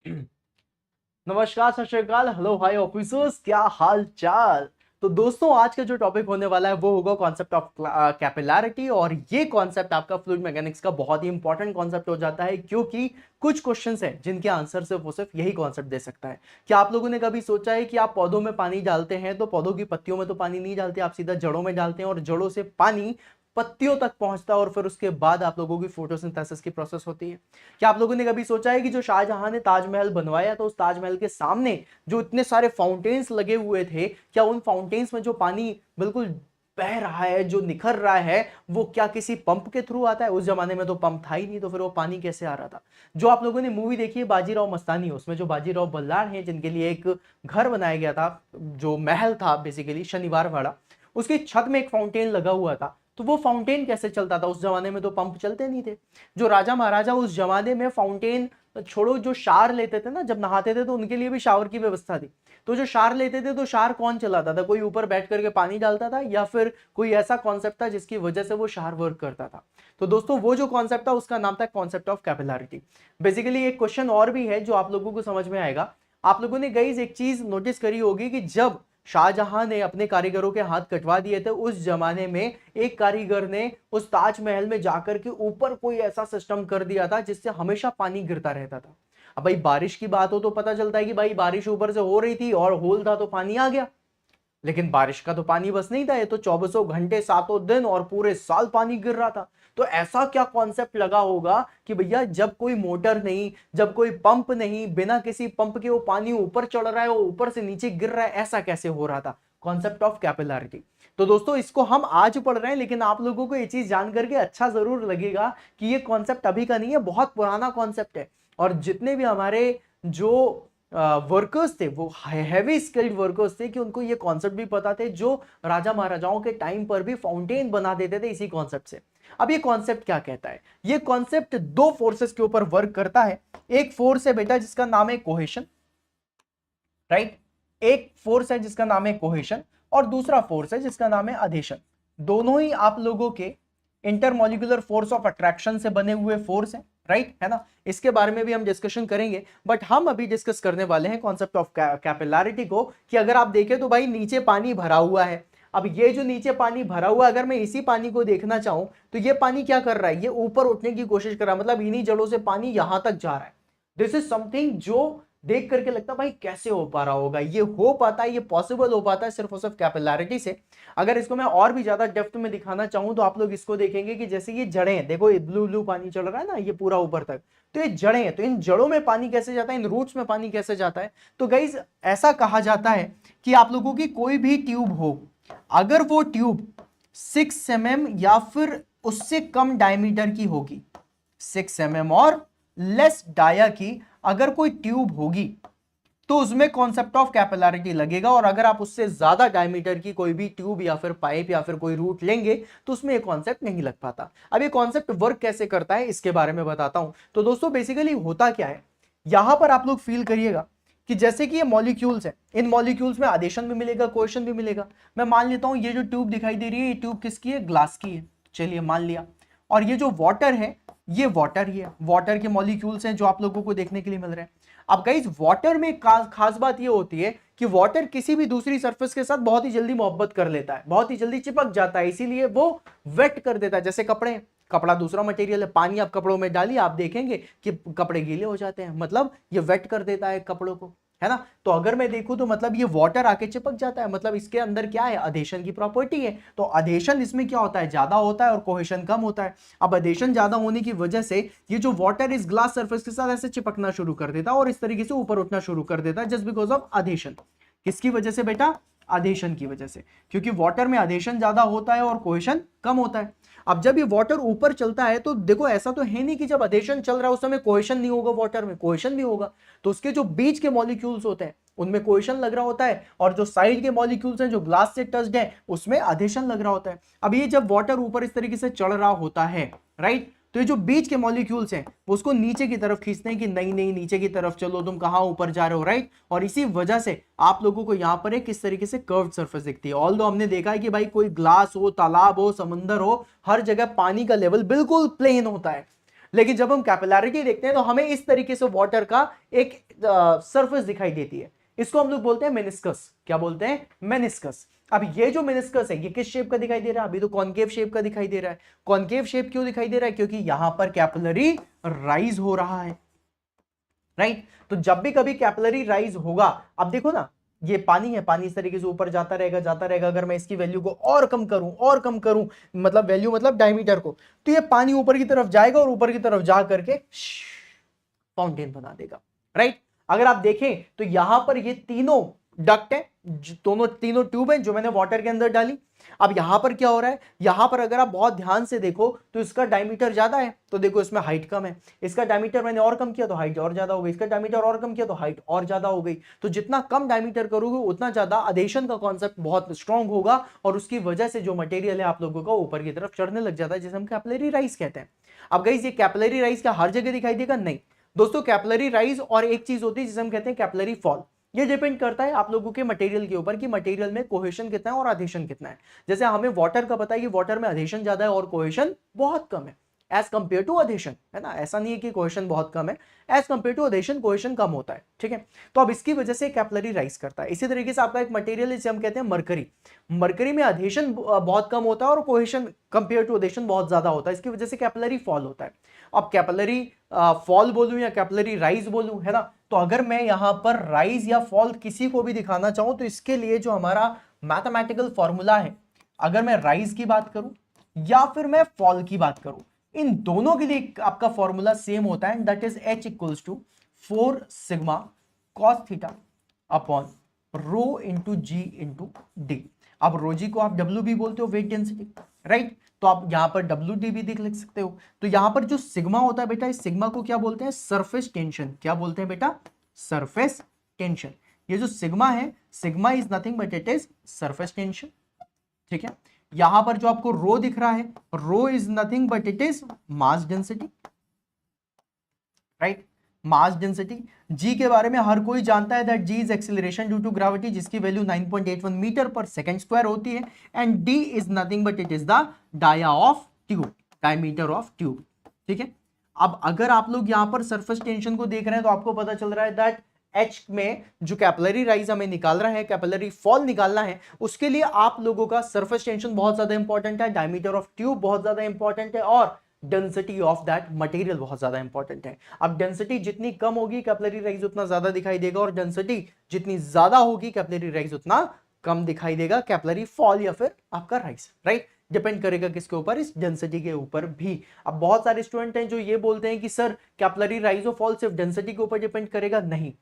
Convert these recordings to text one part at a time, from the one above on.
नमस्कार, सत श्री अकाल, हेलो हाय ऑफिसर्स, क्या हाल चाल। तो दोस्तों, आज का जो टॉपिक होने वाला है वो होगा कॉन्सेप्ट ऑफ कैपिलैरिटी। और ये कॉन्सेप्ट आपका फ्लूइड मैकेनिक्स का बहुत ही इंपॉर्टेंट कॉन्सेप्ट हो जाता है, क्योंकि कुछ क्वेश्चंस हैं जिनके आंसर सिर्फ यही कॉन्सेप्ट दे सकता है। क्या आप लोगों ने कभी सोचा है कि आप पौधों में पानी डालते हैं तो पौधों की पत्तियों में तो पानी नहीं डालते, आप सीधा जड़ों में डालते हैं और जड़ों से पानी पत्तियों तक पहुंचता है और फिर उसके बाद आप लोगों की फोटोसिंथेसिस की प्रोसेस होती है। क्या आप लोगों ने कभी सोचा है कि जो शाहजहां ने ताजमहल बनवाया तो उस ताजमहल के सामने जो इतने सारे फाउंटेन्स लगे हुए थे, क्या उन फाउंटेन्स में जो पानी बिल्कुल बह रहा है, जो निखर रहा है, वो क्या किसी पंप के थ्रू आता है? उस जमाने में तो पंप था ही नहीं, तो फिर वो पानी कैसे आ रहा था? जो आप लोगों ने मूवी देखी है बाजीराव मस्तानी, उसमें जो बाजीराव बल्लाळ हैं जिनके लिए एक घर बनाया गया था, जो महल था बेसिकली शनिवार वाड़ा, उसकी छत में एक फाउंटेन लगा हुआ था। तो वो फाउंटेन कैसे चलता था? उस जमाने में तो पंप चलते नहीं थे। जो राजा महाराजा उस जमाने में फाउंटेन छोड़ो, जो शावर लेते थे ना, जब नहाते थे तो उनके लिए भी शावर की व्यवस्था थी। तो जो शावर लेते थे तो शावर कौन चलाता था? कोई ऊपर बैठ करके पानी डालता था, या फिर कोई ऐसा कॉन्सेप्ट था जिसकी वजह से वो शावर वर्क करता था? तो दोस्तों, वो जो कॉन्सेप्ट था उसका नाम था कॉन्सेप्ट ऑफ कैपिलैरिटी। बेसिकली एक क्वेश्चन और भी है जो आप लोगों को समझ में आएगा। आप लोगों ने गाइस एक चीज नोटिस करी होगी कि जब शाहजहां ने अपने कारीगरों के हाथ कटवा दिए थे, उस जमाने में एक कारीगर ने उस ताजमहल में जाकर के ऊपर कोई ऐसा सिस्टम कर दिया था जिससे हमेशा पानी गिरता रहता था। अब भाई बारिश की बात हो तो पता चलता है कि भाई बारिश ऊपर से हो रही थी और होल था तो पानी आ गया। लेकिन बारिश का तो पानी बस नहीं था, ये तो चौबीसों घंटे सातों दिन और पूरे साल पानी गिर रहा था। तो ऐसा क्या कॉन्सेप्ट लगा होगा कि भैया जब कोई मोटर नहीं, जब कोई पंप नहीं, बिना किसी पंप के वो पानी ऊपर चढ़ रहा है, वो ऊपर से नीचे गिर रहा है, ऐसा कैसे हो रहा था? Concept of capillarity. तो दोस्तों, इसको हम आज पढ़ रहे हैं, लेकिन आप लोगों को ये चीज जान करके अच्छा जरूर लगेगा कि ये कॉन्सेप्ट अभी का नहीं है, बहुत पुराना कॉन्सेप्ट है। और जितने भी हमारे जो वर्कर्स थे वो हैवी स्किल्ड वर्कर्स थे कि उनको ये कॉन्सेप्ट भी पता थे, जो राजा महाराजाओं के टाइम पर भी फाउंटेन बना देते थे इसी कॉन्सेप्ट से। अब ये कॉन्सेप्ट क्या कहता है? ये कॉन्सेप्ट दो फोर्सेस के ऊपर वर्क करता है। एक फोर्स है बेटा जिसका नाम है कोहेशन, राइट? एक फोर्स है जिसका नाम है कोहेशन और दूसरा फोर्स है जिसका नाम है अधेशन। दोनों ही आप लोगों के इंटरमॉलिक्यूलर फोर्स ऑफ अट्रैक्शन से बने हुए फोर्स हैं, राइट है ना? इसके बारे में भी हम डिस्कशन करेंगे, बट हम अभी डिस्कस करने वाले हैं कॉन्सेप्ट ऑफ कैपिलैरिटी को। कि अगर आप देखें तो भाई नीचे पानी भरा हुआ है। अब ये जो नीचे पानी भरा हुआ, अगर मैं इसी पानी को देखना चाहूं तो ये पानी क्या कर रहा है? ये ऊपर उठने की कोशिश कर रहा है, मतलब इन्हीं जड़ों से पानी यहां तक जा रहा है। दिस इज समथिंग जो देख करके लगता है भाई कैसे हो पा रहा होगा? ये हो पाता है, ये पॉसिबल हो पाता है सिर्फ और सिर्फ कैपिलैरिटी से। अगर इसको मैं और भी ज्यादा डेप्थ में दिखाना चाहूं तो आप लोग इसको देखेंगे कि जैसे ये जड़ें हैं, देखो ये ब्लू ब्लू पानी चल रहा है ना, ये पूरा ऊपर तक, तो ये जड़ें हैं। तो इन जड़ों में पानी कैसे जाता है? इन रूट्स में पानी कैसे जाता है? तो गाइस, ऐसा कहा जाता है कि आप लोगों की कोई भी ट्यूब हो, अगर वो ट्यूब 6 mm या फिर उससे कम डायमीटर की होगी, 6 mm और लेस डाया की अगर कोई ट्यूब होगी तो उसमें कॉन्सेप्ट ऑफ कैपिलैरिटी लगेगा। और अगर आप उससे ज्यादा डायमीटर की कोई भी ट्यूब या फिर पाइप या फिर कोई रूट लेंगे तो उसमें ये कॉन्सेप्ट नहीं लग पाता। अब ये कॉन्सेप्ट वर्क कैसे करता है इसके बारे में बताता हूं। तो दोस्तों, बेसिकली होता क्या है, यहां पर आप लोग फील करिएगा कि जैसे कि ये मॉलिक्यूल्स हैं, इन मॉलिक्यूल्स में आदेशन भी मिलेगा, कोएशन भी मिलेगा। मैं मान लेता हूं ये जो ट्यूब दिखाई दे रही है, ये ट्यूब किसकी है? ग्लास की है। चलिए मान लिया। और ये जो वाटर है, ये वाटर ही है, वाटर के मॉलिक्यूल्स हैं जो आप लोगों को देखने के लिए मिल रहे हैं। अब गाइस, वाटर में खास बात ये होती है कि वाटर किसी भी दूसरी सरफेस के साथ बहुत ही जल्दी मोहब्बत कर लेता है, बहुत ही जल्दी चिपक जाता है, इसीलिए वो वेट कर देता है। जैसे कपड़े, कपड़ा दूसरा मटेरियल है, पानी आप कपड़ों में डालिए, आप देखेंगे कि कपड़े गीले हो जाते हैं, मतलब ये वेट कर देता है कपड़ों को, है ना? तो अगर मैं देखूं तो मतलब ये वाटर आके चिपक जाता है, मतलब इसके अंदर क्या है? अधेशन की प्रॉपर्टी है। तो अधेशन इसमें क्या होता है? ज्यादा होता है और कोहेशन कम होता है। अब अधेशन ज्यादा होने की वजह से ये जो वाटर इस ग्लास सरफेस के साथ ऐसे चिपकना शुरू कर देता है और इस तरीके से ऊपर उठना शुरू कर देता है, जस्ट बिकॉज ऑफ अधेशन। किसकी वजह से बेटा? अधेशन की वजह से, क्योंकि वाटर में अधेशन ज्यादा होता है और कोहेशन कम होता है। अब जब ये वाटर ऊपर चलता है तो देखो, ऐसा तो है नहीं कि जब अधेशन चल रहा है उस समय कोहेशन नहीं होगा, वाटर में कोहेशन भी होगा। तो उसके जो बीच के मॉलिक्यूल्स होते हैं उनमें कोहेशन लग रहा होता है, और जो साइड के मॉलिक्यूल्स हैं जो ग्लास से टच्ड है उसमें अधेशन लग रहा होता है। अब ये जब वाटर ऊपर इस तरीके से चढ़ रहा होता है, राइट, तो ये जो बीच के मॉलिक्यूल्स हैं वो उसको नीचे की तरफ खींचते हैं कि नहीं नहीं नीचे की तरफ चलो, तुम कहां ऊपर जा रहे हो, राइट। और इसी वजह से आप लोगों को यहां पर एक किस तरीके से कर्व्ड सरफेस दिखती है। ऑल्दो हमने देखा है कि भाई कोई ग्लास हो, तालाब हो, समंदर हो, हर जगह पानी का लेवल बिल्कुल प्लेन होता है, लेकिन जब हम कैपिलैरिटी देखते हैं तो हमें इस तरीके से वाटर का एक सरफेस दिखाई देती है। इसको हम लोग बोलते हैं मेनिस्कस। क्या बोलते हैं? मेनिस्कस। अब ये जो मेनिस्कस है ये किस शेप का दिखाई दे रहा है? अभी तो कॉनकेव शेप का दिखाई दे रहा है। कॉनकेव शेप क्यों दिखाई दे रहा है? क्योंकि यहां पर कैपिलरी राइज हो रहा है, राइट। तो जब भी कभी कैपिलरी राइज होगा, अब देखो ना, ये पानी है, पानी इस तरीके से ऊपर जाता रहेगा जाता रहेगा। अगर मैं इसकी वैल्यू को और कम करूं, मतलब वैल्यू मतलब डायमीटर को, तो ये पानी ऊपर की तरफ जाएगा और ऊपर की तरफ जा करके फाउंटेन बना देगा, राइट। अगर आप देखें तो यहां पर ये तीनों डक्ट है, तीनों ट्यूब है जो मैंने वाटर के अंदर डाली। अब यहां पर क्या हो रहा है? यहां पर अगर आप बहुत ध्यान से देखो तो इसका डायमीटर ज्यादा है, तो देखो इसमें हाइट कम है। इसका डायमीटर मैंने और कम किया तो हाइट और ज्यादा हो गई, इसका डायमीटर और कम किया तो हाइट और ज्यादा हो गई। तो जितना कम डायमीटर करोगे उतना ज्यादा अधेशन का कॉन्सेप्ट बहुत स्ट्रांग होगा, और उसकी वजह से जो मटेरियल है आप लोगों का ऊपर की तरफ चढ़ने लग जाता है, जिसे हम कैपिलरी राइज कहते हैं। अब गाइस ये कैपिलरी राइज क्या हर जगह दिखाई देगा? नहीं दोस्तों, कैपिलरी राइज और एक चीज होती है जिसे हम कहते हैं कैपिलरी फॉल। ये डिपेंड करता है आप लोगों के मटेरियल के ऊपर कि मटेरियल में कोहेशन कितना है और अधेशन कितना है। जैसे हमें वाटर का पता है कि वाटर में अधेशन ज्यादा है और कोहेशन बहुत कम है एज कंपेयर टू अधेशन, है ना। ऐसा नहीं है कि कोहेशन बहुत कम है, एज कंपेयर टू अधेशन कोहेशन कम होता है, ठीक है। तो अब इसकी वजह से कैपिलरी राइज करता है। इसी तरीके से आपका एक मटेरियल है जिसे हम कहते हैं मरकरी। मरकरी में अधेशन बहुत कम होता है और कोहेशन कंपेयर टू अधेशन बहुत ज्यादा होता है, इसकी वजह से कैपिलरी फॉल होता है। अब कैपिलरी फॉल बोलूं या कैपिलरी राइज बोलूं, है ना, तो अगर मैं यहां पर राइज या फॉल किसी को भी दिखाना चाहूं तो इसके लिए जो हमारा मैथमेटिकल फॉर्मूला है, अगर मैं राइज की बात करूं या फिर मैं फॉल की बात करूं, इन दोनों के लिए आपका फॉर्मूला सेम होता है, that is H equals to 4 sigma cos theta upon rho into g into d. अब रो जी को आप डब्ल्यू भी बोलते हो, वेट डेंसिटी, राइट। तो आप यहां पर डब्ल्यू डी भी लिख सकते हो। तो यहां पर जो सिग्मा होता है बेटा, इस सिग्मा को क्या बोलते हैं? Surface tension. क्या बोलते हैं बेटा? Surface tension. ये जो सिग्मा है, sigma is nothing but it is surface tension, ठीक है। यहां पर जो आपको रो दिख रहा है, rho is nothing but it is mass density, right, mass density. G के बारे में हर कोई जानता है that G is acceleration due to gravity, जिसकी वैल्यू 9.81 मीटर पर सेकंड स्क्वायर होती है। And D is nothing but it is the dia of tube, diameter of tube, ठीक है। अब अगर आप लोग यहां पर सरफेस टेंशन को देख रहे हैं तो आपको पता चल रहा है दैट H में जो कैपिलरी राइज हमें निकाल रहा है, कैपिलरी फॉल निकालना है, उसके लिए आप लोगों का सरफेस टेंशन बहुत ज्यादा इंपॉर्टेंट है, डायमीटर ऑफ ट्यूब बहुत ज्यादा इंपॉर्टेंट है, और डेंसिटी ऑफ दैट मटेरियल बहुत ज्यादा इंपॉर्टेंट है। अब डेंसिटी जितनी कम होगी कैपिलरी राइज उतना ज्यादा दिखाई देगा, और डेंसिटी जितनी ज्यादा होगी कैपिलरी राइज उतना कम दिखाई देगा, कैपिलरी फॉल या फिर आपका राइज, राइट। डिपेंड करेगा किसके ऊपर? इस डेंसिटी के ऊपर भी। अब बहुत सारे स्टूडेंट हैं जो ये बोलते हैं कि सर कैपिलरी राइज और फॉल सिर्फ डेंसिटी के ऊपर डिपेंड करेगा। नहीं,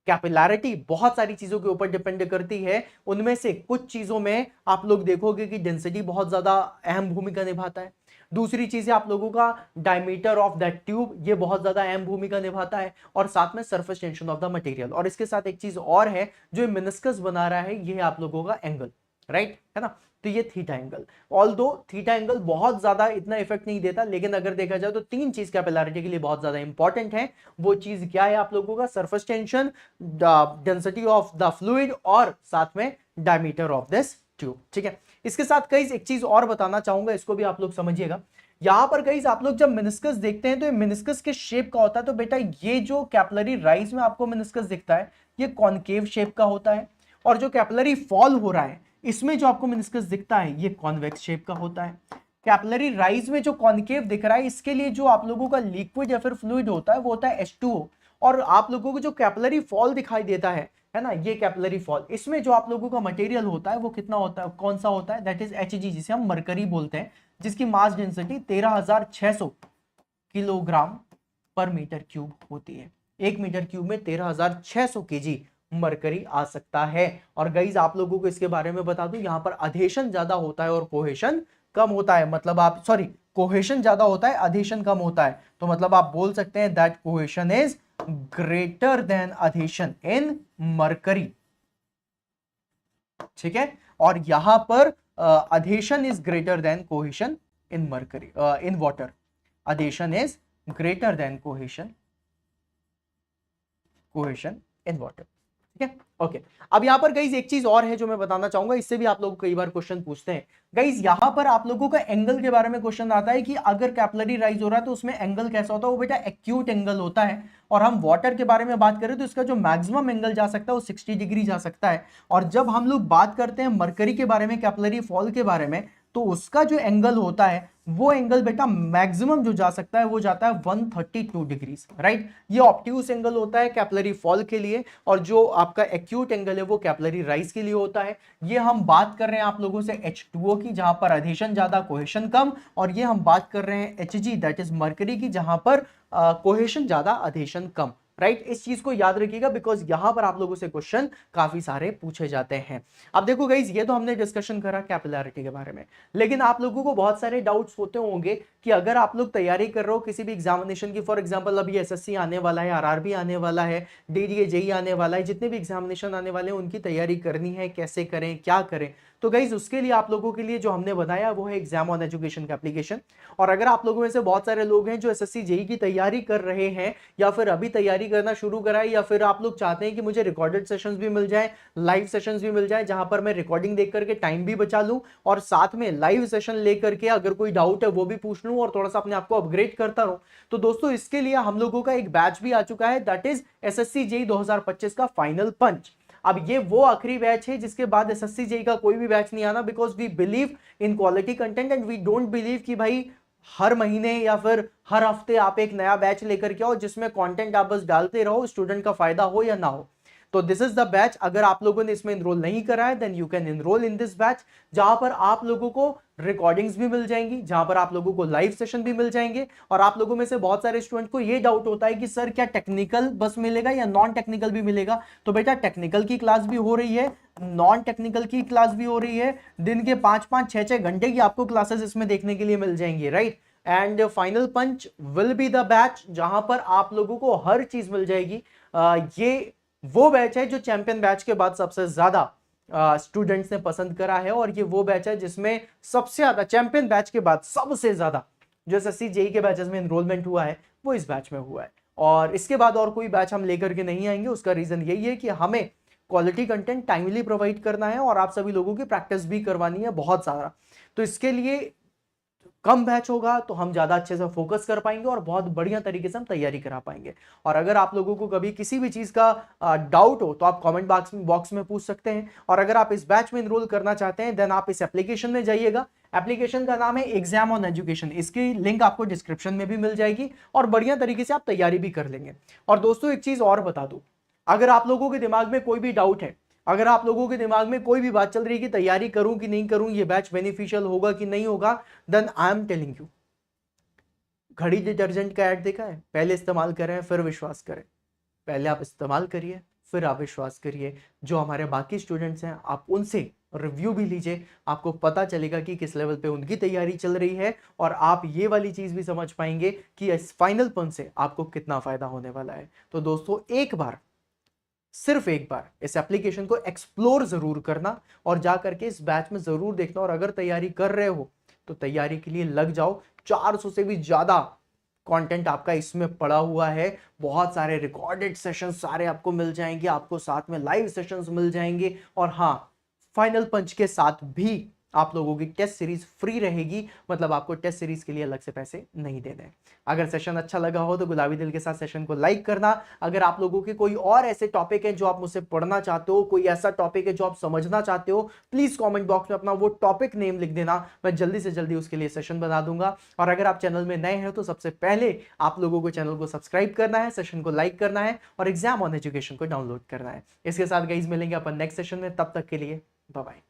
कैपिलैरिटी बहुत सारी चीजों के ऊपर डिपेंड करती है। उनमें से कुछ चीजों में आप लोग देखोगे कि डेंसिटी बहुत ज्यादा अहम भूमिका निभाता है। दूसरी चीज है आप लोगों का डायमीटर ऑफ दैट ट्यूब, ये बहुत ज्यादा अहम भूमिका निभाता है, और साथ में surface tension of the material. और इसके साथ एक चीज और है जो मेनिस्कस बना रहा है, ये आप लोगों का एंगल, राइट, है ना। तो ये theta angle, although theta angle बहुत ज्यादा इतना इफेक्ट नहीं देता, लेकिन अगर देखा जाए तो तीन चीज कैपिलैरिटी के लिए बहुत ज्यादा इंपॉर्टेंट है। वो चीज क्या है आप लोगों का? Surface tension, density of the fluid, और साथ में डायमीटर ऑफ दिस ट्यूब, ठीक है। इसके साथ कई एक चीज और बताना चाहूंगा, इसको भी आप लोग समझिएगा। यहां पर कई आप लोग जब मेनिस्कस देखते हैं तो ये मेनिस्कस के शेप का होता है। तो बेटा ये जो कैपिलरी राइज में आपको मेनिस्कस दिखता है ये कॉनकेव शेप का होता है, और जो कैपिलरी फॉल हो रहा है इसमें जो आपको मेनिस्कस दिखता है ये कॉन्वेक्स शेप का होता है। कैपिलरी राइज में जो कॉनकेव दिख रहा है इसके लिए जो आप लोगों का लिक्विड या फिर फ्लूइड होता है वो होता है H2O, और आप लोगों को जो कैपिलरी फॉल दिखाई देता है ना, ये कैपिलरी फॉल, इसमें जो आप लोगों का मटेरियल होता है वो कितना होता है? कौन सा होता है? दैट इज Hg, जिसे हम मरकरी बोलते हैं, जिसकी मास डेंसिटी 13,600 किलोग्राम पर मीटर क्यूब होती है। 1 मीटर क्यूब में 13,600 केजी मरकरी आ सकता है। और गाइस आप लोगों को इसके बारे में बता दूं, यहां पर अधेशन ज्यादा होता है और कोहेशन कम होता है। मतलब आप कोहेशन ज्यादा होता है, अधेशन कम होता है। तो मतलब आप बोल सकते हैं that cohesion is greater than adhesion in mercury, ठीक है। और यहां पर adhesion is greater than cohesion in mercury, in water. Adhesion is greater than cohesion in water. ठीक है, ओके। अब यहाँ पर गाइज एक चीज और है जो मैं बताना चाहूंगा, इससे भी आप लोग कई बार क्वेश्चन पूछते हैं। गाइज यहाँ पर आप लोगों का एंगल के बारे में क्वेश्चन आता है कि अगर कैपिलरी राइज हो रहा है तो उसमें एंगल कैसा होता है, वो बेटा एक्यूट एंगल होता है। और हम वाटर के बारे में बात करें तो इसका जो मैक्सिमम एंगल जा सकता है वो 60 डिग्री जा सकता है। और जब हम लोग बात करते हैं मरकरी के बारे में, कैपिलरी फॉल के बारे में, तो उसका जो एंगल होता है वो एंगल बेटा मैक्सिमम जो जा सकता है वो जाता है 132 डिग्री, राइट। ये ऑब्ट्यूस एंगल होता है कैपिलरी फॉल के लिए, और जो आपका एक्यूट एंगल है वो कैपिलरी राइज के लिए होता है। ये हम बात कर रहे हैं आप लोगों से H2O की, जहां पर अधेशन ज्यादा कोहेशन कम, और ये हम बात कर रहे हैं Hg दैट इज मरकरी की, जहां पर कोहेशन ज्यादा अधेशन कम, राइट। इस चीज को याद रखिएगा बिकॉज यहां पर आप लोगों से क्वेश्चन काफी सारे पूछे जाते हैं। अब देखो गाइज, ये तो हमने डिस्कशन करा कैपिलैरिटी के बारे में, लेकिन आप लोगों को बहुत सारे डाउट्स होते होंगे कि अगर आप लोग तैयारी कर रहे हो किसी भी एग्जामिनेशन की, फॉर एग्जांपल अभी एसएससी आने वाला है, आरआरबी आने वाला है, डीडीए जेई आने वाला है, जितने भी एग्जामिनेशन आने वाले हैं उनकी तैयारी करनी है, कैसे करें क्या करें, तो गाइज उसके लिए आप लोगों के लिए जो हमने बनाया वो है एग्जाम ऑन एजुकेशन का एप्लीकेशन। और अगर आप लोगों में से बहुत सारे लोग हैं जो एसएससी जेई की तैयारी कर रहे हैं, या फिर अभी तैयारी करना शुरू करा है, या फिर आप लोग चाहते हैं कि मुझे रिकॉर्डेड सेशंस भी मिल जाए, लाइव सेशंस भी मिल जाए, जहां पर मैं रिकॉर्डिंग देख करके टाइम भी बचा लूं और साथ में लाइव सेशन लेकर के अगर कोई डाउट है वो भी पूछ लूं और थोड़ा सा अपने आप को अपग्रेड करता रहूं, तो दोस्तों इसके लिए हम लोगों का एक बैच भी आ चुका है, दैट इज एसएससी जेई 2025 का फाइनल पंच। अब ये वो आखिरी बैच है जिसके बाद एसएससी जेई का कोई भी बैच नहीं आना, because we believe in quality content and we don't believe कि भाई हर महीने या फिर हर हफ्ते आप एक नया बैच लेकर के आओ जिसमें कंटेंट आप बस डालते रहो, स्टूडेंट का फायदा हो या ना हो। तो दिस इज द बैच। अगर आप लोगों ने इसमें इनरोल नहीं करा है then you can enroll in this batch, जहां पर आप लोगों को रिकॉर्डिंग्स भी मिल जाएंगी, जहां पर आप लोगों को लाइव सेशन भी मिल जाएंगे। और आप लोगों में से बहुत सारे स्टूडेंट को ये डाउट होता है कि सर क्या टेक्निकल बस मिलेगा या नॉन टेक्निकल भी मिलेगा, तो बेटा टेक्निकल की क्लास भी हो रही है, नॉन टेक्निकल की क्लास भी हो रही है। दिन के 5-5 6-6 घंटे की आपको क्लासेस इसमें देखने के लिए मिल जाएंगी, right. And final punch will be the batch जहां पर आप लोगों को हर चीज मिल जाएगी। ये वो बैच है जो चैंपियन बैच के बाद सबसे ज्यादा स्टूडेंट्स ने पसंद करा है, और ये वो बैच है जिसमें सबसे ज्यादा चैंपियन बैच के बाद सबसे ज्यादा जो एसएससी जेई के बैचेस में एनरोलमेंट हुआ है वो इस बैच में हुआ है। और इसके बाद और कोई बैच हम लेकर के नहीं आएंगे। उसका रीजन यही है कि हमें क्वालिटी कंटेंट टाइमली प्रोवाइड करना है और आप सभी लोगों की प्रैक्टिस भी करवानी है बहुत सारा। तो इसके लिए कम बैच होगा तो हम ज्यादा अच्छे से फोकस कर पाएंगे और बहुत बढ़िया तरीके से हम तैयारी करा पाएंगे। और अगर आप लोगों को कभी किसी भी चीज का डाउट हो तो आप कमेंट बॉक्स में पूछ सकते हैं। और अगर आप इस बैच में इनरोल करना चाहते हैं देन आप इस एप्लीकेशन में जाइएगा। एप्लीकेशन का नाम है एग्जाम ऑन एजुकेशन, इसकी लिंक आपको डिस्क्रिप्शन में भी मिल जाएगी और बढ़िया तरीके से आप तैयारी भी कर लेंगे। और दोस्तों एक चीज और बता दूं, अगर आप लोगों के दिमाग में कोई भी डाउट है, अगर आप लोगों के दिमाग में कोई भी बात चल रही है कि तैयारी करूं कि नहीं करूं, ये बैच बेनिफिशियल होगा कि नहीं होगा, then I am telling you, Ghadi detergent का ऐड देखा है, पहले इस्तेमाल करें फिर विश्वास करें। पहले आप इस्तेमाल करिए फिर आप विश्वास करिए। जो हमारे बाकी स्टूडेंट्स हैं आप उनसे रिव्यू भी लीजिए, आपको पता चलेगा कि किस लेवल पे उनकी तैयारी चल रही है, और आप ये वाली चीज भी समझ पाएंगे कि इस फाइनल पंच से आपको कितना फायदा होने वाला है। तो दोस्तों एक बार, सिर्फ एक बार इस एप्लीकेशन को एक्सप्लोर जरूर करना और जा करके इस बैच में जरूर देखना। और अगर तैयारी कर रहे हो तो तैयारी के लिए लग जाओ। 400 से भी ज्यादा कंटेंट आपका इसमें पड़ा हुआ है, बहुत सारे रिकॉर्डेड सेशंस सारे आपको मिल जाएंगे, आपको साथ में लाइव सेशंस मिल जाएंगे। और हाँ, फाइनल पंच के साथ भी आप लोगों की टेस्ट सीरीज फ्री रहेगी, मतलब आपको टेस्ट सीरीज के लिए अलग से पैसे नहीं देने। अगर सेशन अच्छा लगा हो तो गुलाबी दिल के साथ सेशन को लाइक करना। अगर आप लोगों के कोई और ऐसे टॉपिक है जो आप मुझसे पढ़ना चाहते हो, कोई ऐसा टॉपिक है जो आप समझना चाहते हो, प्लीज कमेंट बॉक्स में अपना वो टॉपिक नेम लिख देना, मैं जल्दी से जल्दी उसके लिए सेशन बना दूंगा। और अगर आप चैनल में नए हैं तो सबसे पहले आप लोगों को चैनल को सब्सक्राइब करना है, सेशन को लाइक करना है और एग्जाम ऑन एजुकेशन को डाउनलोड करना है। इसके साथ गाइस मिलेंगे अपन नेक्स्ट सेशन में, तब तक के लिए बाय बाय।